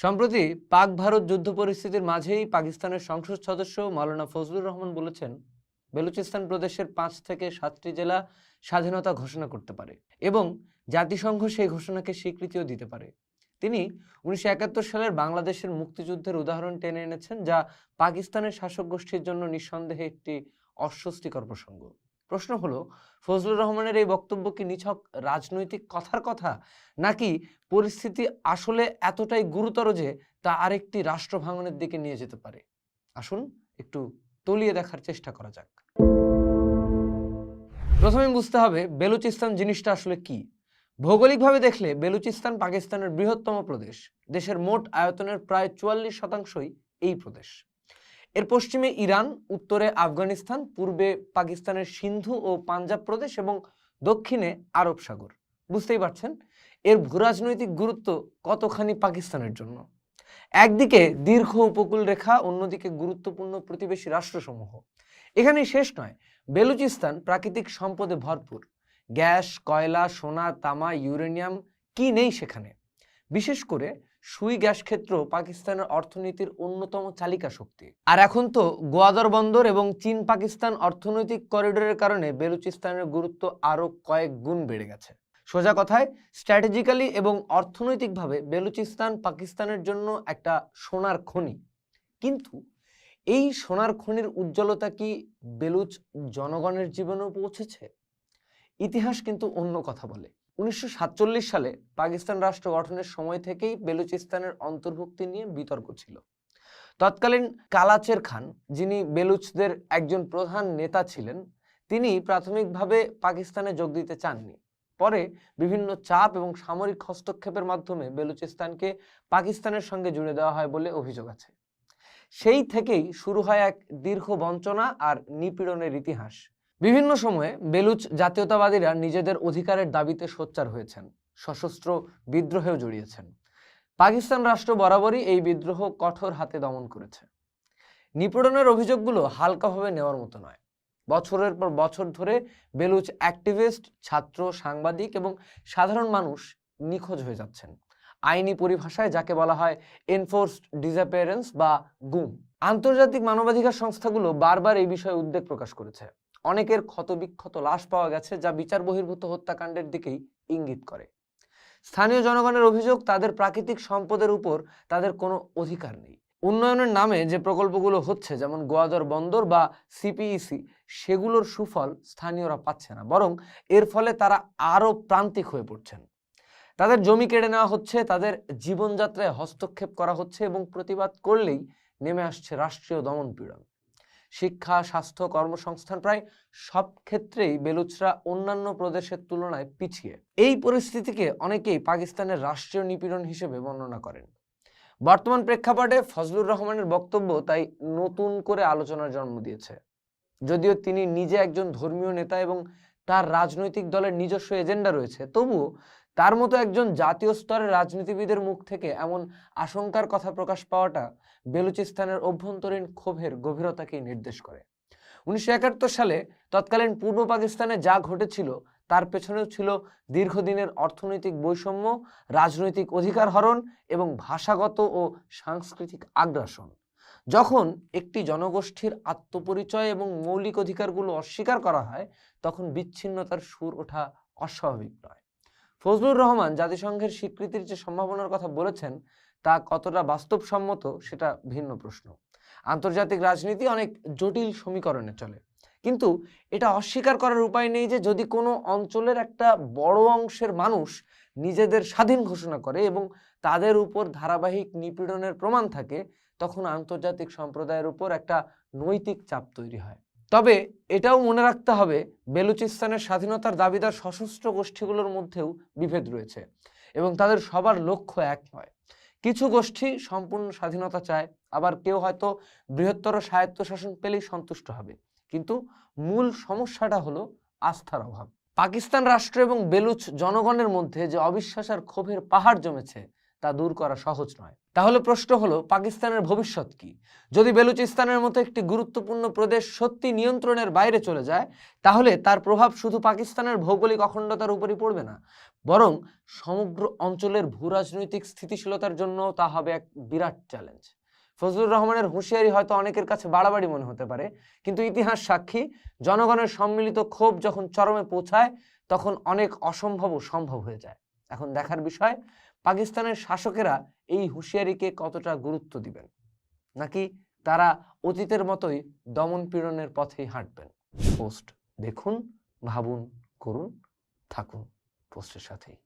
সম্প্রতি পাক ভারত যুদ্ধ পরিস্থিতির মাঝেই পাকিস্তানের সংসদ সদস্য মাওলানা ফজলুর রহমান বলেছেন, বেলুচিস্তান প্রদেশের 5 থেকে 7টি জেলা স্বাধীনতা ঘোষণা করতে পারে এবং জাতিসংঘ সেই ঘোষণাকে স্বীকৃতিও দিতে পারে। তিনি 1971 সালের বাংলাদেশের মুক্তিযুদ্ধের উদাহরণ টেনে এনেছেন, যা পাকিস্তানের শাসক গোষ্ঠীর জন্য নিঃসন্দেহে একটি অস্বস্তিকর প্রসঙ্গ। প্রশ্ন হলো, ফজলুর রহমানের এই বক্তব্য কি নিছক রাজনৈতিক কথার কথা, নাকি পরিস্থিতি আসলে এতটাই গুরুতর যে তা আরেকটি রাষ্ট্র ভাঙনের দিকে নিয়ে যেতে পারে? আসুন একটু তলিয়ে দেখার চেষ্টা করা যাক। প্রথমে বুঝতে হবে বেলুচিস্তান জিনিসটা আসলে কি। ভৌগোলিকভাবে দেখলে বেলুচিস্তান পাকিস্তানের বৃহত্তম প্রদেশ। দেশের মোট আয়তনের প্রায় 44% এই প্রদেশ। এর পশ্চিমে ইরান, উত্তরে আফগানিস্তান, পূর্বে পাকিস্তানের সিন্ধু ও পাঞ্জাব প্রদেশ এবং দক্ষিণে আরব সাগর। বুঝতেই পারছেন এর ভূরাজনৈতিক গুরুত্ব কতখানি পাকিস্তানের জন্য। একদিকে দীর্ঘ উপকূল রেখা, অন্যদিকে গুরুত্বপূর্ণ প্রতিবেশী রাষ্ট্রসমূহ। এখানেই শেষ নয়, বেলুচিস্তান প্রাকৃতিক সম্পদে ভরপুর। গ্যাস, কয়লা, সোনা, তামা, ইউরেনিয়াম, কি নেই সেখানে। বিশেষ করে সুই গ্যাস ক্ষেত্র পাকিস্তানের অর্থনীতির অন্যতম চালিকা শক্তি। আর এখন তো গোয়াদর বন্দর এবং চীন পাকিস্তান অর্থনৈতিক করিডোরের কারণে বেলুচিস্তানের গুরুত্ব আরো কয়েক গুণ বেড়ে গেছে। সোজা কথায়, স্ট্র্যাটেজিক্যালি এবং অর্থনৈতিকভাবে বেলুচিস্তান পাকিস্তানের জন্য একটা সোনার খনি। কিন্তু এই সোনার খনির উজ্জ্বলতা কি বেলুচ জনগণের জীবনেও পৌঁছেছে? ইতিহাস কিন্তু অন্য কথা বলে। 1947 সালে পাকিস্তান রাষ্ট্র গঠনের সময় থেকেই বেলুচিস্তানের অন্তর্ভুক্তি নিয়ে বিতর্ক ছিল। তৎকালীন কালাচের খান, যিনি বেলুচদের একজন প্রধান নেতা ছিলেন, তিনি প্রাথমিকভাবে পাকিস্তানে যোগ দিতে চাননি। পরে বিভিন্ন চাপ এবং সামরিক হস্তক্ষেপের মাধ্যমে বেলুচিস্তানকে পাকিস্তানের সঙ্গে জুড়ে দেওয়া হয় বলে অভিযোগ আছে। সেই থেকেই শুরু হয় এক দীর্ঘ বঞ্চনা আর নিপীড়নের ইতিহাস। বিভিন্ন সময়ে বেলুচ জাতীয়তাবাদীরা নিজেদের অধিকারের দাবিতে সোচ্চার হয়েছেন, সশস্ত্র বিদ্রোহেও জড়িয়েছেন। পাকিস্তান রাষ্ট্র বরাবরই এই বিদ্রোহ কঠোর হাতে দমন করেছে। নিপীড়নের অভিযোগগুলো হালকাভাবে নেওয়ার মতো নয়। বছরের পর বছর ধরে বেলুচ অ্যাক্টিভিস্ট, ছাত্র, সাংবাদিক এবং সাধারণ মানুষ নিখোঁজ হয়ে যাচ্ছেন। আইনি পরিভাষায় যাকে বলা হয় এনফোর্সড ডিসঅ্যাপিয়ারেন্স বা গুম। আন্তর্জাতিক মানবাধিকার সংস্থাগুলো বারবার এই বিষয়ে উদ্বেগ প্রকাশ করেছে। অনেকের ক্ষতবিক্ষত লাশ পাওয়া গেছে, যা বিচার বহির্ভূত হত্যাকাণ্ডের দিকেই ইঙ্গিত করে। স্থানীয় জনগণের অভিযোগ, তাদের প্রাকৃতিক সম্পদের উপর তাদের কোনো অধিকার নেই। উন্নয়নের নামে যে প্রকল্পগুলো হচ্ছে, যেমন গোয়াদর বন্দর বা সিপিইসি, সেগুলোর সুফল স্থানীয়রা পাচ্ছে না, বরং এর ফলে তারা আরো প্রান্তিক হয়ে পড়ছেন। তাদের জমি কেড়ে নেওয়া হচ্ছে, তাদের জীবনযাত্রায় হস্তক্ষেপ করা হচ্ছে এবং প্রতিবাদ করলেই নেমে আসছে রাষ্ট্রীয় দমনপীড়ন। শিক্ষা, স্বাস্থ্য, কর্মসংস্থান, প্রায় সব ক্ষেত্রেই বেলুচরা অন্যান্য প্রদেশের তুলনায় পিছিয়ে। এই পরিস্থিতিকে অনেকেই পাকিস্তানের রাষ্ট্রীয় নিপীড়ন হিসেবে বর্ণনা করেন। বর্তমান প্রেক্ষাপটে ফজলুর রহমানের বক্তব্য তাই নতুন করে আলোচনার জন্ম দিয়েছে। যদিও তিনি নিজে একজন ধর্মীয় নেতা এবং তার রাজনৈতিক দলের নিজস্ব এজেন্ডা রয়েছে, তবুও তার মতো একজন জাতীয় স্তরের রাজনীতিবিদের মুখ থেকে এমন আশঙ্কার কথা প্রকাশ পাওয়াটা বেলুচিস্তানের অভ্যন্তরীণ ক্ষোভের গভীরতাকেই নির্দেশ করে। 1971 সালে তৎকালীন পূর্ব পাকিস্তানে যা ঘটেছিল তার পেছনেও ছিল দীর্ঘদিনের অর্থনৈতিক বৈষম্য, রাজনৈতিক অধিকার হরণ এবং ভাষাগত ও সাংস্কৃতিক আগ্রাসন। যখন একটি জনগোষ্ঠীর আত্মপরিচয় এবং মৌলিক অধিকারগুলো অস্বীকার করা হয়, তখন বিচ্ছিন্নতার সুর ওঠা অস্বাভাবিক নয়। ফজলুর রহমান জাতিসংঘের স্বীকৃতির যে সম্ভাবনার কথা বলেছেন, তা কতটা বাস্তবসম্মত সেটা ভিন্ন প্রশ্ন। আন্তর্জাতিক রাজনীতি অনেক জটিল সমীকরণে চলে, কিন্তু এটা অস্বীকার করার উপায় নেই যে যদি কোনো অঞ্চলের একটা বড় অংশের মানুষ নিজেদের স্বাধীন ঘোষণা করে এবং তাদের উপর ধারাবাহিক নিপীড়নের প্রমাণ থাকে, তখন আন্তর্জাতিক সম্প্রদায়ের উপর একটা নৈতিক চাপ তৈরি হয়। তবে এটাও মনে রাখতে হবে, বেলুচিস্তানের স্বাধীনতার দাবিদার সশস্ত্র গোষ্ঠীগুলোর মধ্যেও বিভেদ রয়েছে এবং তাদের সবার লক্ষ্য এক নয়। কিছু গোষ্ঠী সম্পূর্ণ স্বাধীনতা চায়, আবার কেউ হয়তো বৃহত্তর স্বায়ত্তশাসন পেলেই সন্তুষ্ট হবে। কিন্তু মূল সমস্যাটা হলো আস্থার অভাব। পাকিস্তান রাষ্ট্র এবং বেলুচ জনগণের মধ্যে যে অবিশ্বাস আর ক্ষোভের পাহাড় জমেছে, তা দূর করা সহজ নয়। তাহলে প্রশ্ন হলো, পাকিস্তানের ভবিষ্যৎ কি? যদি বেলুচিস্তানের মতো একটি গুরুত্বপূর্ণ প্রদেশ সত্যি নিয়ন্ত্রণের বাইরে চলে যায়, তাহলে তার প্রভাব শুধু পাকিস্তানের ভৌগোলিক অখণ্ডতার উপরই পড়বে না, বরং সমগ্র অঞ্চলের ভূরাজনৈতিক স্থিতিশীলতার জন্য তা হবে এক বিরাট চ্যালেঞ্জ। ফজলুর রহমানের হুঁশিয়ারি হয়তো অনেকের কাছে বাড়াবাড়ি মনে হতে পারে, কিন্তু ইতিহাস সাক্ষী, জনগণের সম্মিলিত ক্ষোভ যখন চরমে পৌঁছায় তখন অনেক অসম্ভবও সম্ভব হয়ে যায়। এখন দেখার বিষয়, পাকিস্তানের শাসকেরা এই হুঁশিয়ারিকে কতটা গুরুত্ব দিবেন, নাকি তারা অতীতের মতোই দমন পীড়নের পথেই হাঁটবেন। পোস্ট দেখুন, ভাবুন, করুন, থাকুন পোস্টের সাথেই।